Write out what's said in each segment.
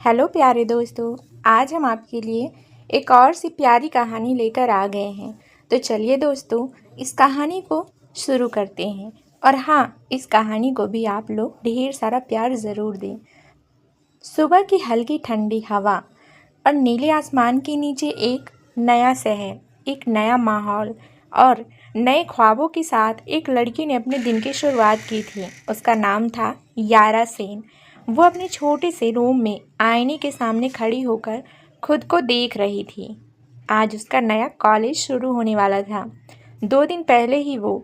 Hello प्यारे दोस्तों। आज हम आपके लिए एक और सी प्यारी कहानी लेकर आ गए हैं। तो चलिए दोस्तों, इस कहानी को शुरू करते हैं। और हाँ, इस कहानी को भी आप लोग ढेर सारा प्यार ज़रूर दें। सुबह की हल्की ठंडी हवा और नीले आसमान के नीचे एक नया शहर, एक नया माहौल और नए ख्वाबों के साथ एक लड़की ने अपने दिन की शुरुआत की थी। उसका नाम था यारा सेन। वो अपने छोटे से रूम में आईने के सामने खड़ी होकर खुद को देख रही थी। आज उसका नया कॉलेज शुरू होने वाला था। 2 दिन पहले ही वो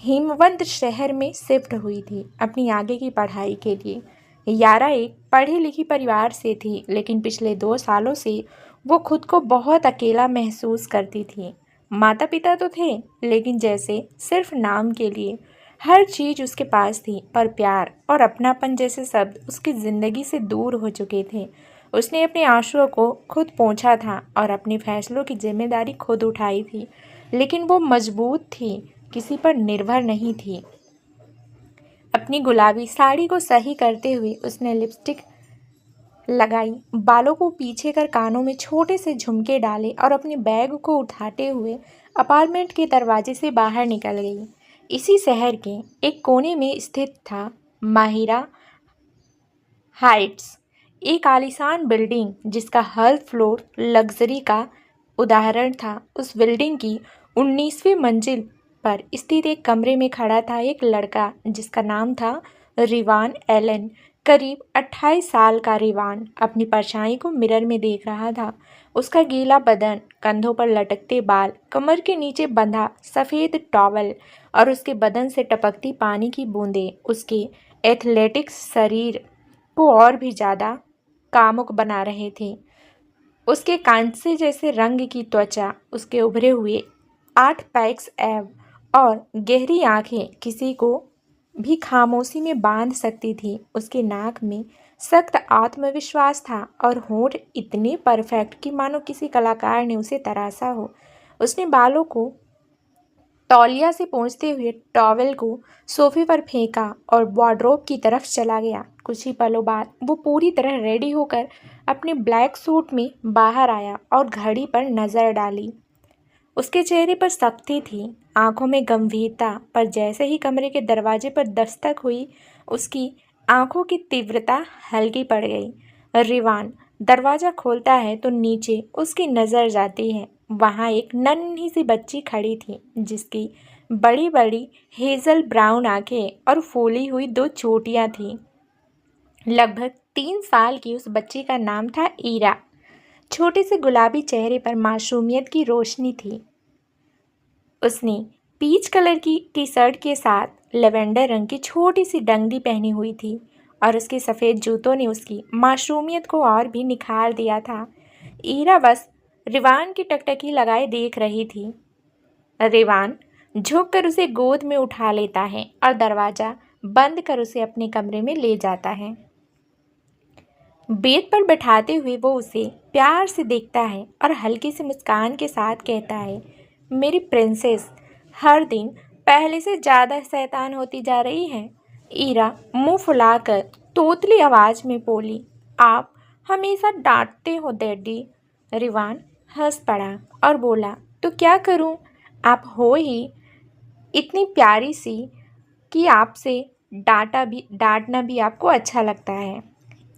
हिमवंत शहर में शिफ्ट हुई थी अपनी आगे की पढ़ाई के लिए। यारा एक पढ़ी लिखी परिवार से थी, लेकिन पिछले 2 सालों से वो खुद को बहुत अकेला महसूस करती थी। माता पिता तो थे, लेकिन जैसे सिर्फ नाम के लिए। हर चीज़ उसके पास थी, पर प्यार और अपनापन जैसे शब्द उसकी ज़िंदगी से दूर हो चुके थे। उसने अपने आंसुओं को खुद पोंछा था और अपने फैसलों की जिम्मेदारी खुद उठाई थी, लेकिन वो मजबूत थी, किसी पर निर्भर नहीं थी। अपनी गुलाबी साड़ी को सही करते हुए उसने लिपस्टिक लगाई, बालों को पीछे कर कानों में छोटे से झुमके डाले और अपने बैग को उठाते हुए अपार्टमेंट के दरवाजे से बाहर निकल गई। इसी शहर के एक कोने में स्थित था माहिरा हाइट्स, एक आलीशान बिल्डिंग जिसका हर फ्लोर लग्जरी का उदाहरण था। उस बिल्डिंग की 19वीं मंजिल पर स्थित एक कमरे में खड़ा था एक लड़का जिसका नाम था रिवान एलन। करीब 28 साल का रिवान अपनी परछाई को मिरर में देख रहा था। उसका गीला बदन, कंधों पर लटकते बाल, कमर के नीचे बंधा सफ़ेद टॉवल और उसके बदन से टपकती पानी की बूंदें उसके एथलेटिक शरीर को और भी ज़्यादा कामुक बना रहे थे। उसके कांसे जैसे रंग की त्वचा, उसके उभरे हुए 8 पैक्स एब और गहरी आंखें किसी को भी खामोशी में बांध सकती थी। उसके नाक में सख्त आत्मविश्वास था और होंठ इतने परफेक्ट कि मानो किसी कलाकार ने उसे तराशा हो। उसने बालों को तौलिया से पोंछते हुए टॉवेल को सोफे पर फेंका और वार्डरोब की तरफ चला गया। कुछ ही पलों बाद वो पूरी तरह रेडी होकर अपने ब्लैक सूट में बाहर आया और घड़ी पर नज़र डाली। उसके चेहरे पर सख्ती थी, आंखों में गंभीरता, पर जैसे ही कमरे के दरवाजे पर दस्तक हुई, उसकी आंखों की तीव्रता हल्की पड़ गई। रिवान दरवाज़ा खोलता है तो नीचे उसकी नज़र जाती है। वहाँ एक नन्ही सी बच्ची खड़ी थी जिसकी बड़ी बड़ी हेज़ल ब्राउन आंखें और फूली हुई 2 चोटियाँ थीं। लगभग 3 साल की उस बच्ची का नाम था ईरा। छोटे से गुलाबी चेहरे पर मासूमियत की रोशनी थी। उसने पीच कलर की टी शर्ट के साथ लेवेंडर रंग की छोटी सी डंडी पहनी हुई थी और उसके सफ़ेद जूतों ने उसकी मासूमियत को और भी निखार दिया था। ईरा बस रिवान की टकटकी लगाए देख रही थी। रिवान झुककर उसे गोद में उठा लेता है और दरवाज़ा बंद कर उसे अपने कमरे में ले जाता है। बेड पर बैठाते हुए वो उसे प्यार से देखता है और हल्की सी मुस्कान के साथ कहता है, मेरी प्रिंसेस, हर दिन पहले से ज़्यादा शैतान होती जा रही है। ईरा मुंह फुलाकर तोतली आवाज़ में बोली, आप हमेशा डांटते हो डैडी। रिवान हंस पड़ा और बोला, तो क्या करूं? आप हो ही इतनी प्यारी सी कि आपसे डांटना भी आपको अच्छा लगता है।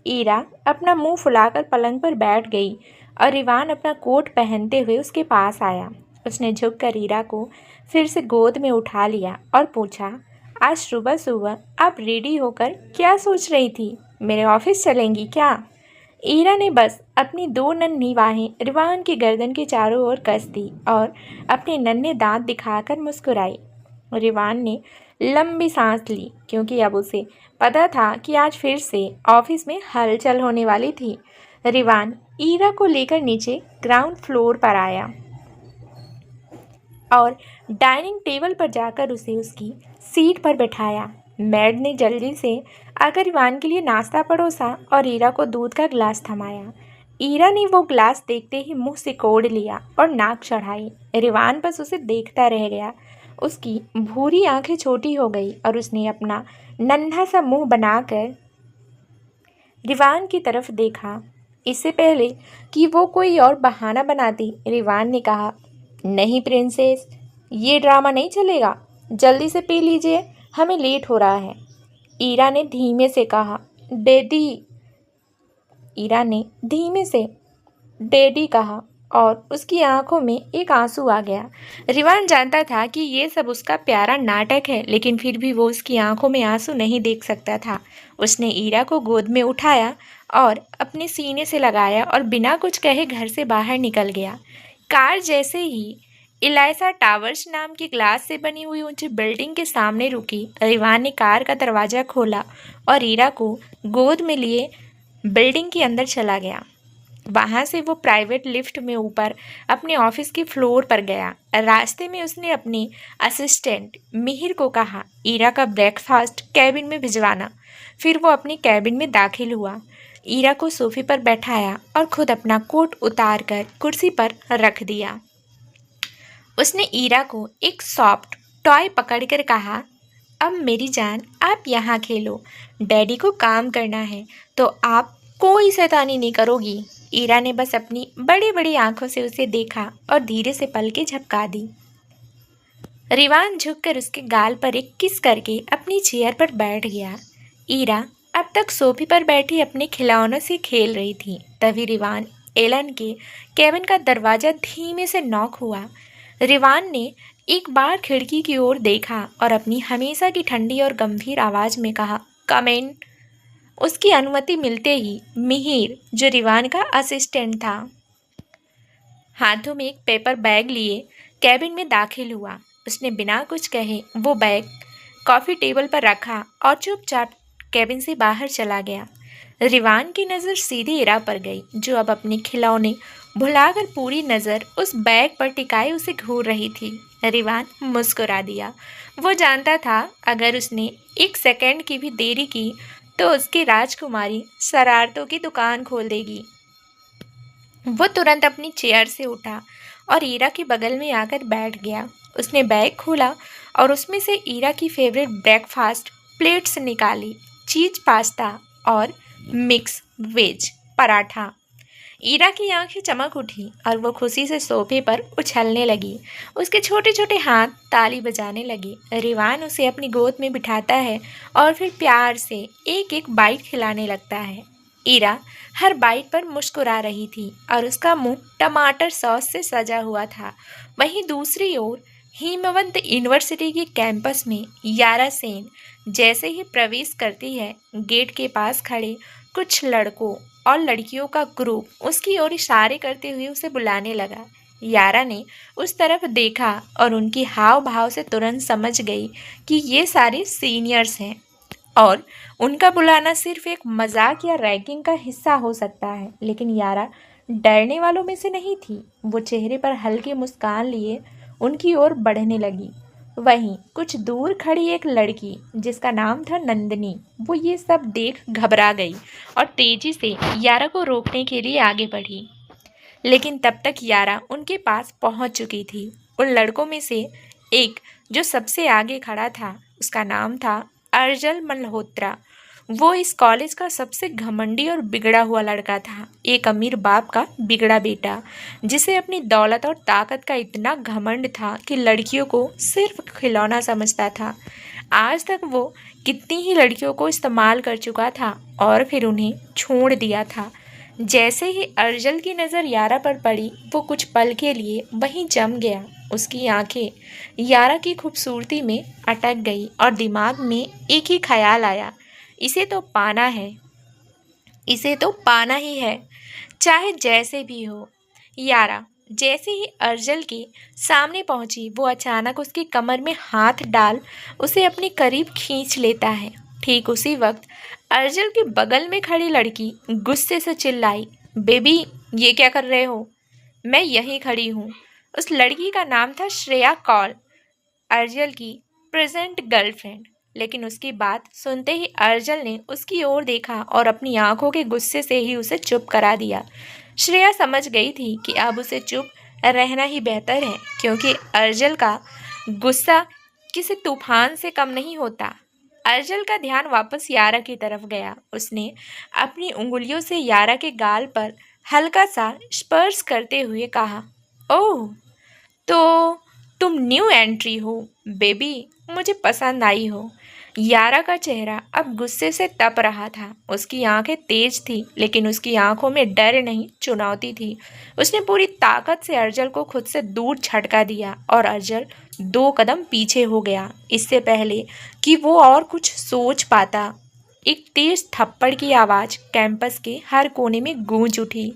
ईरा अपना मुंह फुलाकर पलंग पर बैठ गई और रिवान अपना कोट पहनते हुए उसके पास आया। उसने झुककर ईरा को फिर से गोद में उठा लिया और पूछा, आज सुबह सुबह आप रेडी होकर क्या सोच रही थी? मेरे ऑफिस चलेंगी क्या? ईरा ने बस अपनी 2 नन्ही बाहें रिवान की गर्दन के चारों ओर कस दी और अपने नन्हे दांत दिखाकर मुस्कुराई। रिवान ने लंबी सांस ली, क्योंकि अब उसे पता था कि आज फिर से ऑफिस में हलचल होने वाली थी। रिवान ईरा को लेकर नीचे ग्राउंड फ्लोर पर आया और डाइनिंग टेबल पर जाकर उसे उसकी सीट पर बैठाया। मैड ने जल्दी से आकर रिवान के लिए नाश्ता परोसा और ईरा को दूध का गिलास थमाया। ईरा ने वो गिलास देखते ही मुंह से कोड़ लिया और नाक चढ़ाई। रिवान बस उसे देखता रह गया। उसकी भूरी आंखें छोटी हो गई और उसने अपना नन्हा सा मुंह बनाकर रिवान की तरफ देखा। इससे पहले कि वो कोई और बहाना बनाती, रिवान ने कहा, नहीं प्रिंसेस, ये ड्रामा नहीं चलेगा। जल्दी से पी लीजिए, हमें लेट हो रहा है। ईरा ने धीमे से कहा। डैडी। ईरा ने धीमे से डैडी कहा और उसकी आंखों में एक आंसू आ गया। रिवान जानता था कि ये सब उसका प्यारा नाटक है, लेकिन फिर भी वो उसकी आंखों में आंसू नहीं देख सकता था। उसने ईरा को गोद में उठाया और अपने सीने से लगाया और बिना कुछ कहे घर से बाहर निकल गया। कार जैसे ही इलाइसा टावर्स नाम की ग्लास से बनी हुई ऊंची बिल्डिंग के सामने रुकी, रिवान ने कार का दरवाज़ा खोला और ईरा को गोद में लिए बिल्डिंग के अंदर चला गया। वहाँ से वो प्राइवेट लिफ्ट में ऊपर अपने ऑफिस के फ्लोर पर गया। रास्ते में उसने अपनी असिस्टेंट मिहिर को कहा, ईरा का ब्रेकफास्ट कैबिन में भिजवाना। फिर वो अपनी कैबिन में दाखिल हुआ, ईरा को सोफे पर बैठाया और खुद अपना कोट उतार कर कुर्सी पर रख दिया। उसने ईरा को एक सॉफ्ट टॉय पकड़कर कहा, अब मेरी जान, आप यहाँ खेलो। डैडी को काम करना है तो आप कोई शैतानी नहीं करोगी। ईरा ने बस अपनी बड़ी बड़ी आंखों से उसे देखा और धीरे से पलकें झपका दी। रिवान झुककर उसके गाल पर एक किस करके अपनी चेयर पर बैठ गया। ईरा अब तक सोफे पर बैठी अपने खिलौनों से खेल रही थी। तभी रिवान एलन के केबिन का दरवाज़ा धीमे से नॉक हुआ। रिवान ने एक बार खिड़की की ओर देखा और अपनी हमेशा की ठंडी और गंभीर आवाज़ में कहा, कम इन। उसकी अनुमति मिलते ही मिहिर, जो रिवान का असिस्टेंट था, हाथों में एक पेपर बैग लिए कैबिन में दाखिल हुआ। उसने बिना कुछ कहे वो बैग कॉफ़ी टेबल पर रखा और चुपचाप कैबिन से बाहर चला गया। रिवान की नज़र सीधे ईरा पर गई, जो अब अपने खिलौने भुलाकर पूरी नज़र उस बैग पर टिकाए उसे घूर रही थी। रिवान मुस्कुरा दिया। वो जानता था अगर उसने एक सेकंड की भी देरी की तो उसकी राजकुमारी शरारतों की दुकान खोल देगी। वो तुरंत अपनी चेयर से उठा और ईरा के बगल में आकर बैठ गया। उसने बैग खोला और उसमें से ईरा की फेवरेट ब्रेकफास्ट प्लेट्स निकाली, चीज़ पास्ता और मिक्स वेज पराठा। ईरा की आंखें चमक उठी और वो खुशी से सोफे पर उछलने लगी। उसके छोटे छोटे हाथ ताली बजाने लगे। रिवान उसे अपनी गोद में बिठाता है और फिर प्यार से एक एक बाइट खिलाने लगता है। ईरा हर बाइट पर मुस्कुरा रही थी और उसका मुंह टमाटर सॉस से सजा हुआ था। वहीं दूसरी ओर हिमवंत यूनिवर्सिटी के कैंपस में यारा सेन जैसे ही प्रवेश करती है, गेट के पास खड़े कुछ लड़कों और लड़कियों का ग्रुप उसकी ओर इशारे करते हुए उसे बुलाने लगा। यारा ने उस तरफ देखा और उनकी हाव भाव से तुरंत समझ गई कि ये सारे सीनियर्स हैं और उनका बुलाना सिर्फ एक मजाक या रैगिंग का हिस्सा हो सकता है। लेकिन यारा डरने वालों में से नहीं थी। वो चेहरे पर हल्की मुस्कान लिए उनकी ओर बढ़ने लगी। वहीं कुछ दूर खड़ी एक लड़की जिसका नाम था नंदिनी, वो ये सब देख घबरा गई और तेजी से यारा को रोकने के लिए आगे बढ़ी। लेकिन तब तक यारा उनके पास पहुंच चुकी थी। उन लड़कों में से एक जो सबसे आगे खड़ा था, उसका नाम था अर्जल मल्होत्रा। वो इस कॉलेज का सबसे घमंडी और बिगड़ा हुआ लड़का था, एक अमीर बाप का बिगड़ा बेटा, जिसे अपनी दौलत और ताकत का इतना घमंड था कि लड़कियों को सिर्फ खिलौना समझता था। आज तक वो कितनी ही लड़कियों को इस्तेमाल कर चुका था और फिर उन्हें छोड़ दिया था। जैसे ही अर्जल की नज़र यारा पर पड़ी, वो कुछ पल के लिए वहीं जम गया। उसकी आंखें यारा की खूबसूरती में अटक गई और दिमाग में एक ही ख्याल आया, इसे तो पाना है, इसे तो पाना ही है, चाहे जैसे भी हो। यारा जैसे ही अर्जल के सामने पहुंची, वो अचानक उसकी कमर में हाथ डाल उसे अपने करीब खींच लेता है। ठीक उसी वक्त अर्जल के बगल में खड़ी लड़की गुस्से से चिल्लाई, बेबी ये क्या कर रहे हो? मैं यहीं खड़ी हूँ। उस लड़की का नाम था श्रेया कौल, अर्जल की प्रेजेंट गर्लफ्रेंड। लेकिन उसकी बात सुनते ही अर्जल ने उसकी ओर देखा और अपनी आंखों के गुस्से से ही उसे चुप करा दिया। श्रेया समझ गई थी कि अब उसे चुप रहना ही बेहतर है, क्योंकि अर्जल का गुस्सा किसी तूफान से कम नहीं होता। अर्जुन का ध्यान वापस यारा की तरफ गया। उसने अपनी उंगलियों से यारा के गाल पर हल्का सा स्पर्श करते हुए कहा, ओह, तो तुम न्यू एंट्री हो बेबी, मुझे पसंद आई हो। यारा का चेहरा अब गुस्से से तप रहा था। उसकी आंखें तेज थी, लेकिन उसकी आंखों में डर नहीं, चुनौती थी। उसने पूरी ताकत से अर्जुन को खुद से दूर झटका दिया और अर्जुन 2 कदम पीछे हो गया, इससे पहले कि वो और कुछ सोच पाता। एक तेज थप्पड़ की आवाज कैंपस के हर कोने में गूंज उठी।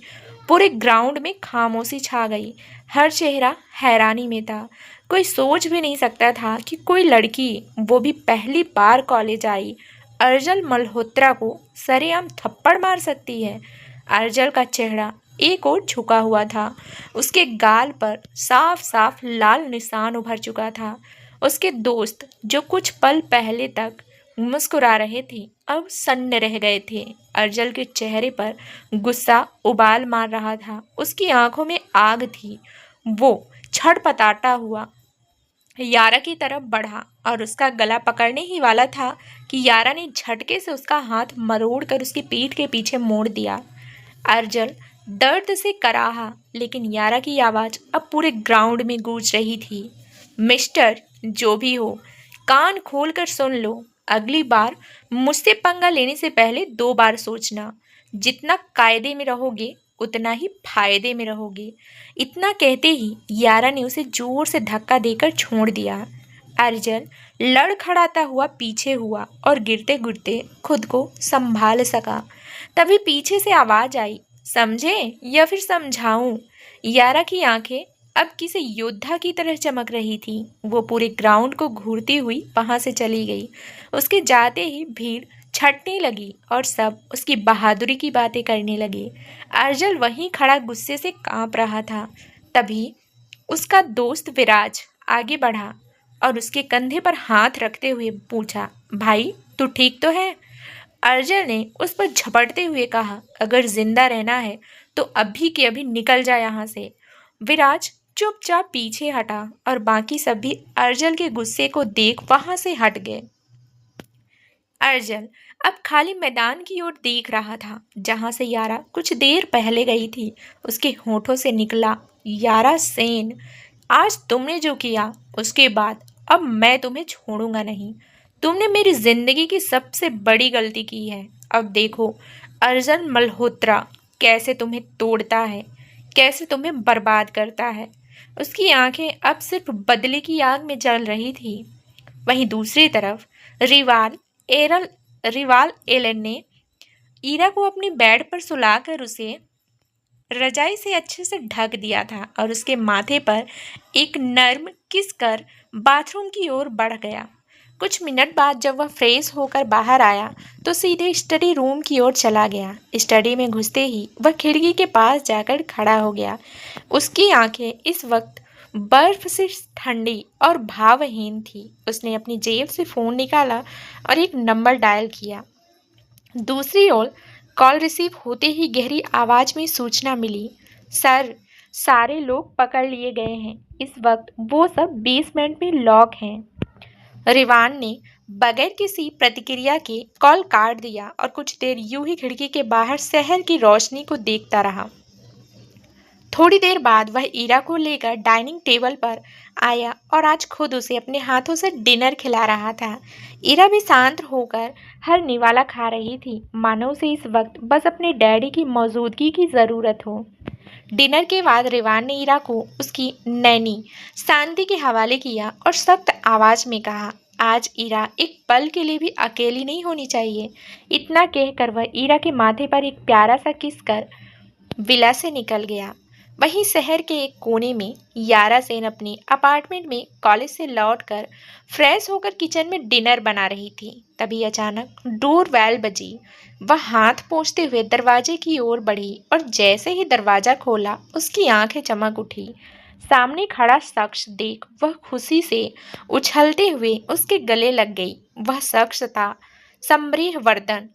पूरे ग्राउंड में खामोशी छा गई। हर चेहरा हैरानी में था। कोई सोच भी नहीं सकता था कि कोई लड़की, वो भी पहली बार कॉलेज आई, अर्जुन मल्होत्रा को सरेआम थप्पड़ मार सकती है। अर्जुन का चेहरा एक ओर झुका हुआ था। उसके गाल पर साफ साफ लाल निशान उभर चुका था। उसके दोस्त, जो कुछ पल पहले तक मुस्कुरा रहे थे, अब सन्न रह गए थे। अर्जुन के चेहरे पर गुस्सा उबाल मार रहा था। उसकी आंखों में आग थी। वो छटपटाता हुआ यारा की तरफ बढ़ा और उसका गला पकड़ने ही वाला था कि यारा ने झटके से उसका हाथ मरोड़ कर उसकी पीठ के पीछे मोड़ दिया। अर्जुन दर्द से कराहा, लेकिन यारा की आवाज़ अब पूरे ग्राउंड में गूंज रही थी। मिस्टर, जो भी हो, कान खोलकर सुन लो। अगली बार मुझसे पंगा लेने से पहले 2 बार सोचना। जितना कायदे में रहोगे, उतना ही फायदे में रहोगे। इतना कहते ही यारा ने उसे जोर से धक्का देकर छोड़ दिया। अर्जुन लड़खड़ाता हुआ पीछे हुआ और गिरते गिरते खुद को संभाल सका। तभी पीछे से आवाज आई, समझे या फिर समझाऊं? यारा की आंखें अब किसी योद्धा की तरह चमक रही थी। वो पूरे ग्राउंड को घूरती हुई वहां से चली गई। उसके जाते ही भीड़ छटने लगी और सब उसकी बहादुरी की बातें करने लगे। अर्जुन वहीं खड़ा गुस्से से कांप रहा था। तभी उसका दोस्त विराज आगे बढ़ा और उसके कंधे पर हाथ रखते हुए पूछा, भाई, तू ठीक तो है? अर्जुन ने उस पर झपटते हुए कहा, अगर जिंदा रहना है तो अभी के अभी निकल जा यहाँ से। विराज चुपचाप पीछे हटा और बाकी सब भी अर्जुन के गुस्से को देख वहां से हट गए। अर्जुन अब खाली मैदान की ओर देख रहा था, जहां से यारा कुछ देर पहले गई थी। उसके होठों से निकला, यारा सेन, आज तुमने जो किया, उसके बाद अब मैं तुम्हें छोड़ूंगा नहीं। तुमने मेरी जिंदगी की सबसे बड़ी गलती की है। अब देखो अर्जुन मल्होत्रा कैसे तुम्हें तोड़ता है, कैसे तुम्हें बर्बाद करता है। उसकी आंखें अब सिर्फ बदले की आग में जल रही थी। वहीं दूसरी तरफ रिवाल एरल रिवाल एलन ने ईरा को अपने बेड पर सुलाकर उसे रजाई से अच्छे से ढक दिया था और उसके माथे पर एक नर्म किस कर बाथरूम की ओर बढ़ गया। कुछ मिनट बाद जब वह फ्रेश होकर बाहर आया तो सीधे स्टडी रूम की ओर चला गया। स्टडी में घुसते ही वह खिड़की के पास जाकर खड़ा हो गया। उसकी आंखें इस वक्त बर्फ से ठंडी और भावहीन थी। उसने अपनी जेब से फ़ोन निकाला और एक नंबर डायल किया। दूसरी ओर कॉल रिसीव होते ही गहरी आवाज में सूचना मिली, सर, सारे लोग पकड़ लिए गए हैं। इस वक्त वो सब बेसमेंट में लॉक हैं। रिवान ने बगैर किसी प्रतिक्रिया के कॉल काट दिया और कुछ देर यूं ही खिड़की के बाहर शहर की रोशनी को देखता रहा। थोड़ी देर बाद वह ईरा को लेकर डाइनिंग टेबल पर आया और आज खुद उसे अपने हाथों से डिनर खिला रहा था। ईरा भी शांत होकर हर निवाला खा रही थी, मानो उसे इस वक्त बस अपने डैडी की मौजूदगी की ज़रूरत हो। डिनर के बाद रिवान ने ईरा को उसकी नैनी शांति के हवाले किया और सख्त आवाज में कहा, आज ईरा एक पल के लिए भी अकेली नहीं होनी चाहिए। इतना कहकर वह ईरा के माथे पर एक प्यारा सा किस कर विला से निकल गया। वहीं शहर के एक कोने में यारा सेन अपने अपार्टमेंट में कॉलेज से लौटकर फ्रेश होकर किचन में डिनर बना रही थी। तभी अचानक डोर बेल बजी। वह हाथ पोंछते हुए दरवाजे की ओर बढ़ी और जैसे ही दरवाजा खोला उसकी आंखें चमक उठी। सामने खड़ा शख्स देख वह खुशी से उछलते हुए उसके गले लग गई। वह शख्स था समरीह वर्धन,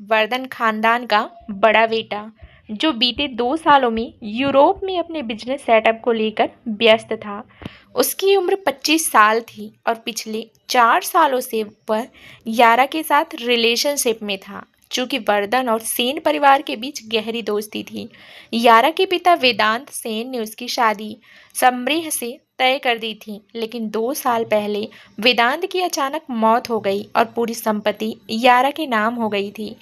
वर्धन खानदान का बड़ा बेटा। जो बीते 2 सालों में यूरोप में अपने बिजनेस सेटअप को लेकर व्यस्त था। उसकी उम्र 25 साल थी और पिछले 4 सालों से वह यारा के साथ रिलेशनशिप में था। चूंकि वर्धन और सेन परिवार के बीच गहरी दोस्ती थी, यारा के पिता वेदांत सेन ने उसकी शादी समरेह से तय कर दी थी। लेकिन 2 साल पहले वेदांत की अचानक मौत हो गई और पूरी संपत्ति यारा के नाम हो गई थी।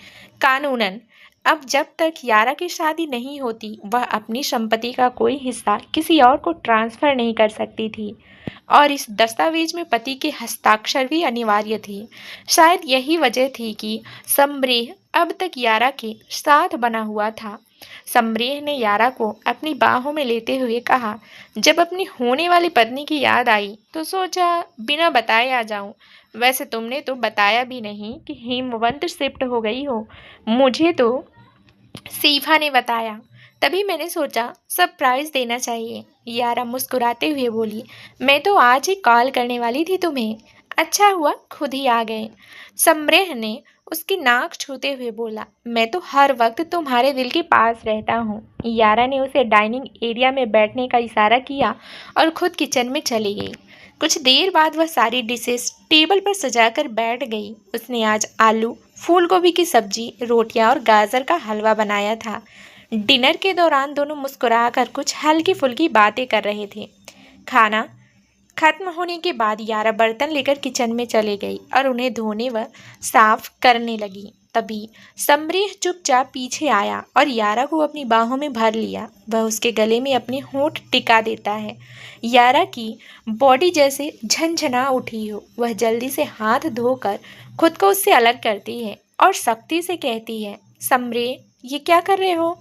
कानूनन अब जब तक यारा की शादी नहीं होती, वह अपनी संपत्ति का कोई हिस्सा किसी और को ट्रांसफर नहीं कर सकती थी और इस दस्तावेज में पति के हस्ताक्षर भी अनिवार्य थे। शायद यही वजह थी कि समरेह अब तक यारा के साथ बना हुआ था। समरेह ने यारा को अपनी बाहों में लेते हुए कहा, जब अपनी होने वाली पत्नी की याद आई तो सोचा बिना बताए आ जाऊं। वैसे तुमने तो बताया भी नहीं कि हेमवंत शिफ्ट हो गई हो। मुझे तो सीफा ने बताया, तभी मैंने सोचा सरप्राइज देना चाहिए। यारा मुस्कुराते हुए बोली, मैं तो आज ही कॉल करने वाली थी तुम्हें। अच्छा हुआ खुद ही आ गए। समरेह ने उसकी नाक छूते हुए बोला, मैं तो हर वक्त तुम्हारे दिल के पास रहता हूँ। यारा ने उसे डाइनिंग एरिया में बैठने का इशारा किया और खुद किचन में चली गई। कुछ देर बाद वह सारी डिशेस टेबल पर सजाकर बैठ गई। उसने आज आलू फूल गोभी की सब्जी, रोटियां और गाजर का हलवा बनाया था। डिनर के दौरान दोनों मुस्कुराकर कुछ हल्की फुल्की बातें कर रहे थे। खाना खत्म होने के बाद यारा बर्तन लेकर किचन में चले गई और उन्हें धोने व साफ करने लगी। तभी समरेह चुपचाप पीछे आया और यारा को अपनी बाहों में भर लिया। वह उसके गले में अपने होंठ टिका देता है। यारा की बॉडी जैसे झंझना उठी हो। वह जल्दी से हाथ धोकर खुद को उससे अलग करती है और सख्ती से कहती है, समरेह ये क्या कर रहे हो?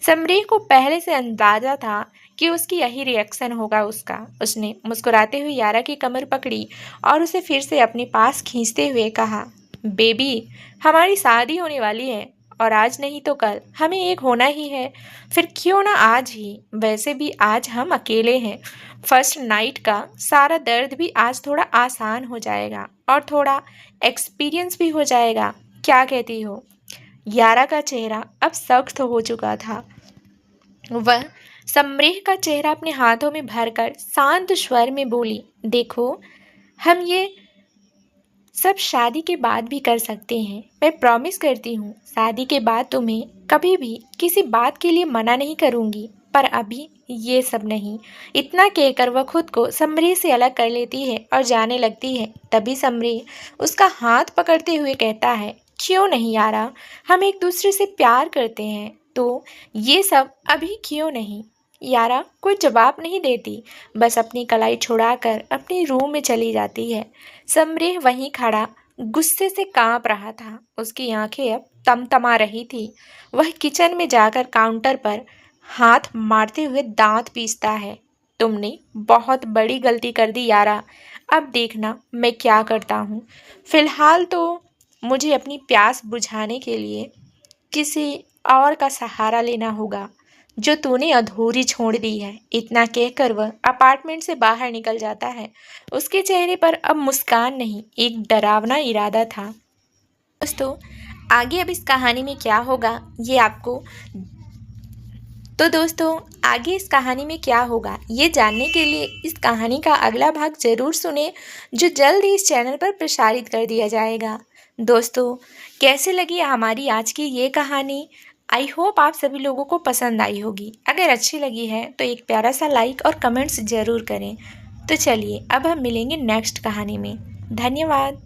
समरेह को पहले से अंदाजा था कि उसकी यही रिएक्शन होगा उसका। उसने मुस्कुराते हुए यारा की कमर पकड़ी और उसे फिर से अपने पास खींचते हुए कहा, बेबी हमारी शादी होने वाली है और आज नहीं तो कल हमें एक होना ही है। फिर क्यों ना आज ही। वैसे भी आज हम अकेले हैं। फर्स्ट नाइट का सारा दर्द भी आज थोड़ा आसान हो जाएगा और थोड़ा एक्सपीरियंस भी हो जाएगा। क्या कहती हो? यारा का चेहरा अब सख्त हो चुका था। वह समरेह का चेहरा अपने हाथों में भरकर शांत स्वर में बोली, देखो हम ये सब शादी के बाद भी कर सकते हैं। मैं प्रॉमिस करती हूँ शादी के बाद तुम्हें कभी भी किसी बात के लिए मना नहीं करूँगी, पर अभी ये सब नहीं। इतना कहकर वह खुद को समरेह से अलग कर लेती है और जाने लगती है। तभी समरेह उसका हाथ पकड़ते हुए कहता है, क्यों नहीं यारा, हम एक दूसरे से प्यार करते हैं तो ये सब अभी क्यों नहीं? यारा कोई जवाब नहीं देती, बस अपनी कलाई छुड़ाकर अपने रूम में चली जाती है। समरेह वहीं खड़ा गुस्से से कांप रहा था। उसकी आंखें अब तमतमा रही थी। वह किचन में जाकर काउंटर पर हाथ मारते हुए दांत पीसता है। तुमने बहुत बड़ी गलती कर दी यारा। अब देखना मैं क्या करता हूँ। फिलहाल तो मुझे अपनी प्यास बुझाने के लिए किसी और का सहारा लेना होगा जो तूने अधूरी छोड़ दी है। इतना कहकर वह अपार्टमेंट से बाहर निकल जाता है। उसके चेहरे पर अब मुस्कान नहीं, एक डरावना इरादा था। दोस्तों आगे अब इस कहानी में क्या होगा ये आपको आगे इस कहानी में क्या होगा ये जानने के लिए इस कहानी का अगला भाग जरूर सुने, जो जल्द ही इस चैनल पर प्रसारित कर दिया जाएगा। दोस्तों कैसे लगी हमारी आज की ये कहानी? आई होप आप सभी लोगों को पसंद आई होगी। अगर अच्छी लगी है तो एक प्यारा सा लाइक और कमेंट्स ज़रूर करें। तो चलिए अब हम मिलेंगे नेक्स्ट कहानी में। धन्यवाद।